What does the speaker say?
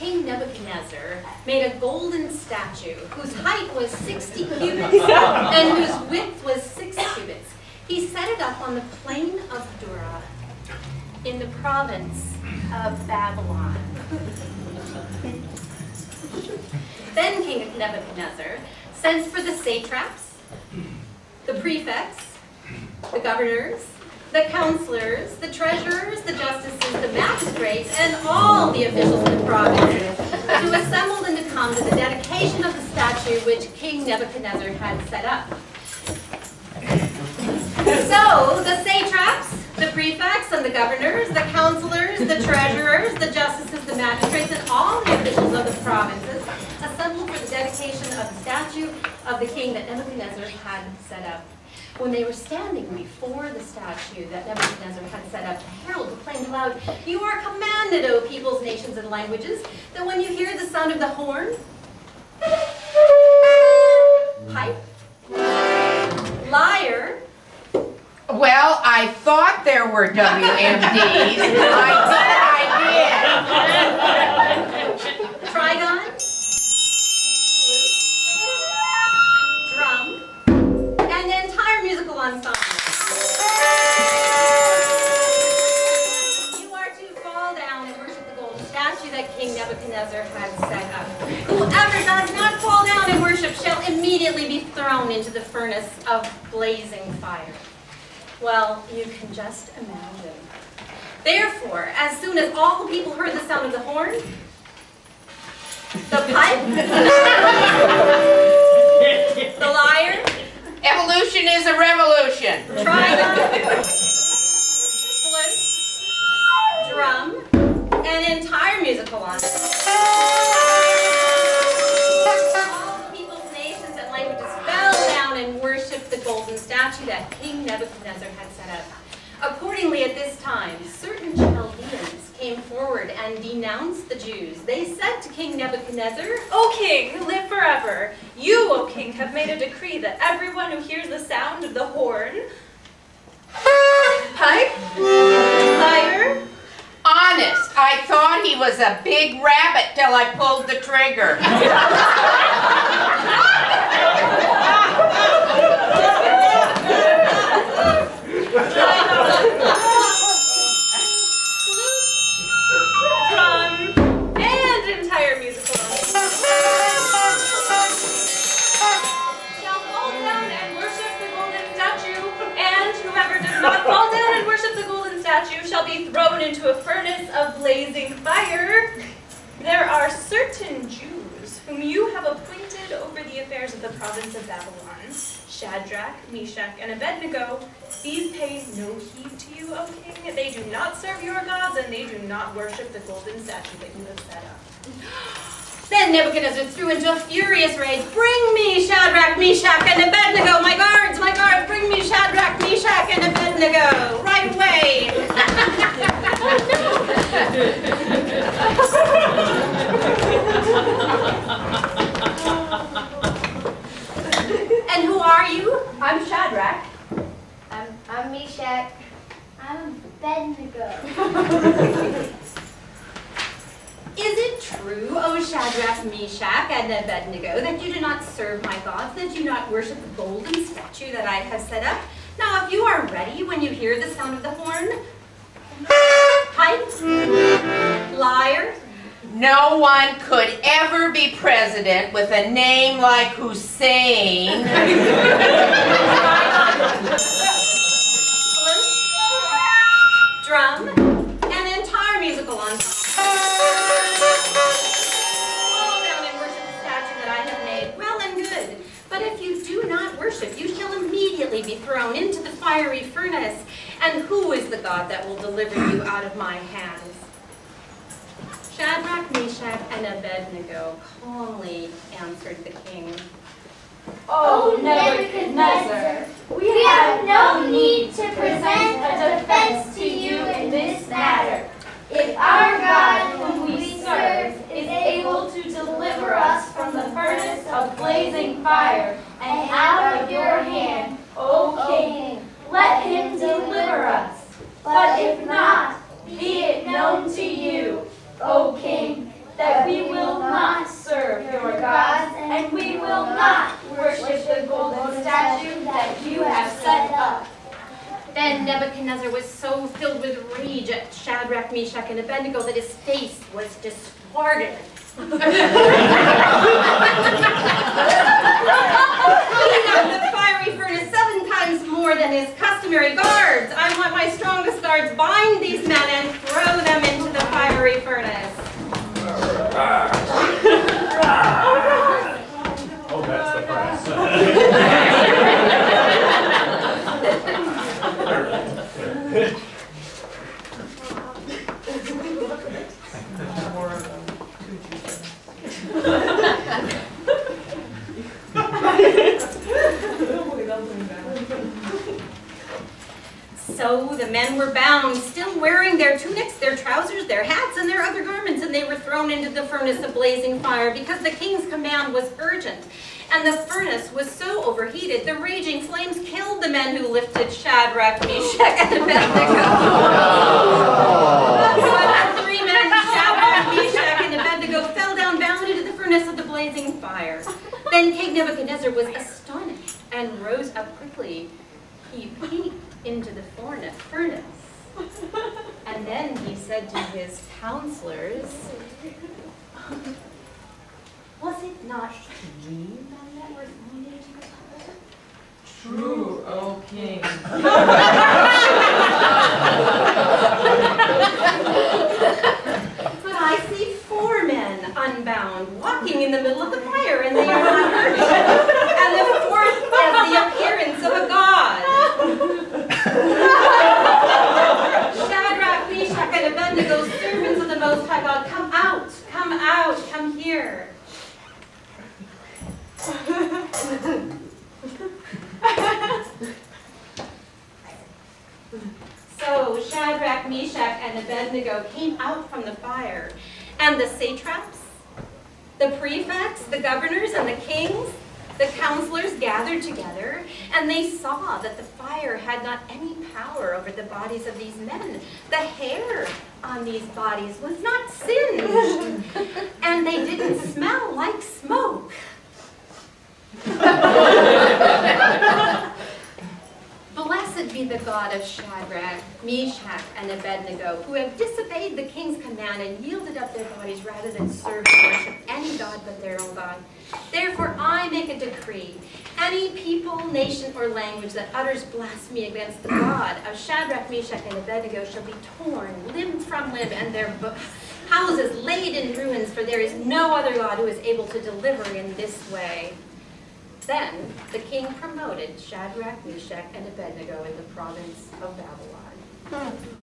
King Nebuchadnezzar made a golden statue whose height was 60 cubits and whose width was 6 cubits. He set it up on the plain of Dura in the province of Babylon. Then King Nebuchadnezzar sent for the satraps, the prefects, the governors, the counselors, the treasurers, the justices, the magistrates, and all the officials of the province, who assembled and to come to the dedication of the statue which King Nebuchadnezzar had set up. So the satraps, the prefects, and the governors, the counselors, the treasurers, the justices, the magistrates, and all the officials of the provinces assembled for the dedication of the statue of the king that Nebuchadnezzar had set up. When they were standing before the statue that Nebuchadnezzar had set up, the herald proclaimed aloud, "You are commanded, O peoples, nations, and languages, that when you hear the sound of the horn, pipe, lyre." Well, I thought there were WMDs. I did. Trigon, flute, drum, and the entire musical ensemble. You are to fall down and worship the golden statue that King Nebuchadnezzar had set up. Whoever does not fall down and worship shall immediately be thrown into the furnace of blazing fire. Well, you can just imagine. Therefore, as soon as all the people heard the sound of the horn, the pipe, the lyre, Evolution is a revolution. trigon, flute, drum, and entire musical ensemble, all the peoples, nations, and languages fell down and worshipped the golden statue that King Nebuchadnezzar had set up. Accordingly, at this time, certain Chaldeans came forward and denounced the Jews. They said to King Nebuchadnezzar, "O king, live forever. You, O king, have made a decree that everyone who hears the sound of the horn, pipe, lyre..." Honest, I thought he was a big rabbit till I pulled the trigger. Drum, and entire musical shall fall down and worship the golden statue, and whoever does not fall down and worship the golden statue shall be thrown into a furnace of blazing fire. There are certain Jews whom you have appointed over the affairs of the province of Babylon, Shadrach, Meshach, and Abednego. These pay no heed to you, O king. They do not serve your gods, and they do not worship the golden statue that you have set up. Then Nebuchadnezzar threw into a furious rage, "Bring me Shadrach, Meshach, and Abednego! My guards, bring me Shadrach, Meshach, and Abednego! Right away!" "And who are you?" I'm Shadrach. I'm Meshach. I'm Abednego. "Is it true, O Shadrach, Meshach, and Abednego, that you do not serve my gods, that you do not worship the golden statue that I have set up? Now, if you are ready when you hear the sound of the horn, pipe, lyre..." No one could ever be president with a name like Hussein. Drum, and entire musical ensemble. Fall down and worship the statue that I have made. Well and good. But if you do not worship, you shall immediately be thrown into the fiery furnace. And who is the God that will deliver you out of my hands? Shadrach, Meshach, and Abednego calmly answered the king. Oh, Nebuchadnezzar, we have no need to present a defense to you in this matter. If our God, whom we serve, is able to deliver us from the furnace of blazing fire and out of your hand, O king, let him deliver us. But if not, be it known to you, O king, that we will not serve your gods, and we will not worship the golden statue that you have set up. Then Nebuchadnezzar was so filled with rage at Shadrach, Meshach, and Abednego that his face was distorted. Heating up the fiery furnace 7 times more than his customary guards. I want my strongest guards bind these men and throw them into the fiery furnace. Oh, that's the price. So the men were bound, still wearing their tunics, their trousers, their hats, and their other garments, and they were thrown into the furnace of blazing fire because the king's command was urgent. And the furnace was so overheated, the raging flames killed the men who lifted Shadrach, Meshach, and Abednego. So the 3 men, Shadrach, Meshach, and Abednego, fell down bound into the furnace of the blazing fire. Then King Nebuchadnezzar was astonished and rose up quickly. He peeked into the furnace. And then he said to his counselors, "Was it not 3 men that were thrown into the fire?" True, O king. But I see 4 men unbound, walking in the middle of the fire, and they are not hurt. And the 4th has the appearance of a god. Shadrach, Meshach, and Abednego, servants of the Most High God, come out, come here. So Shadrach, Meshach, and Abednego came out from the fire, and the satraps, the prefects, the governors, and the kings, the counselors gathered together, and they saw that the fire had not any power over the bodies of these men. The hair on these bodies was not singed, and they didn't smell like smoke. Blessed be the God of Shadrach, Meshach, and Abednego, who have disobeyed the king's command and yielded up their bodies rather than serve and worship any god but their own God. Therefore I make a decree. Any people, nation, or language that utters blasphemy against the God of Shadrach, Meshach, and Abednego shall be torn limb from limb, and their houses laid in ruins, for there is no other God who is able to deliver in this way. Then the king promoted Shadrach, Meshach, and Abednego in the province of Babylon.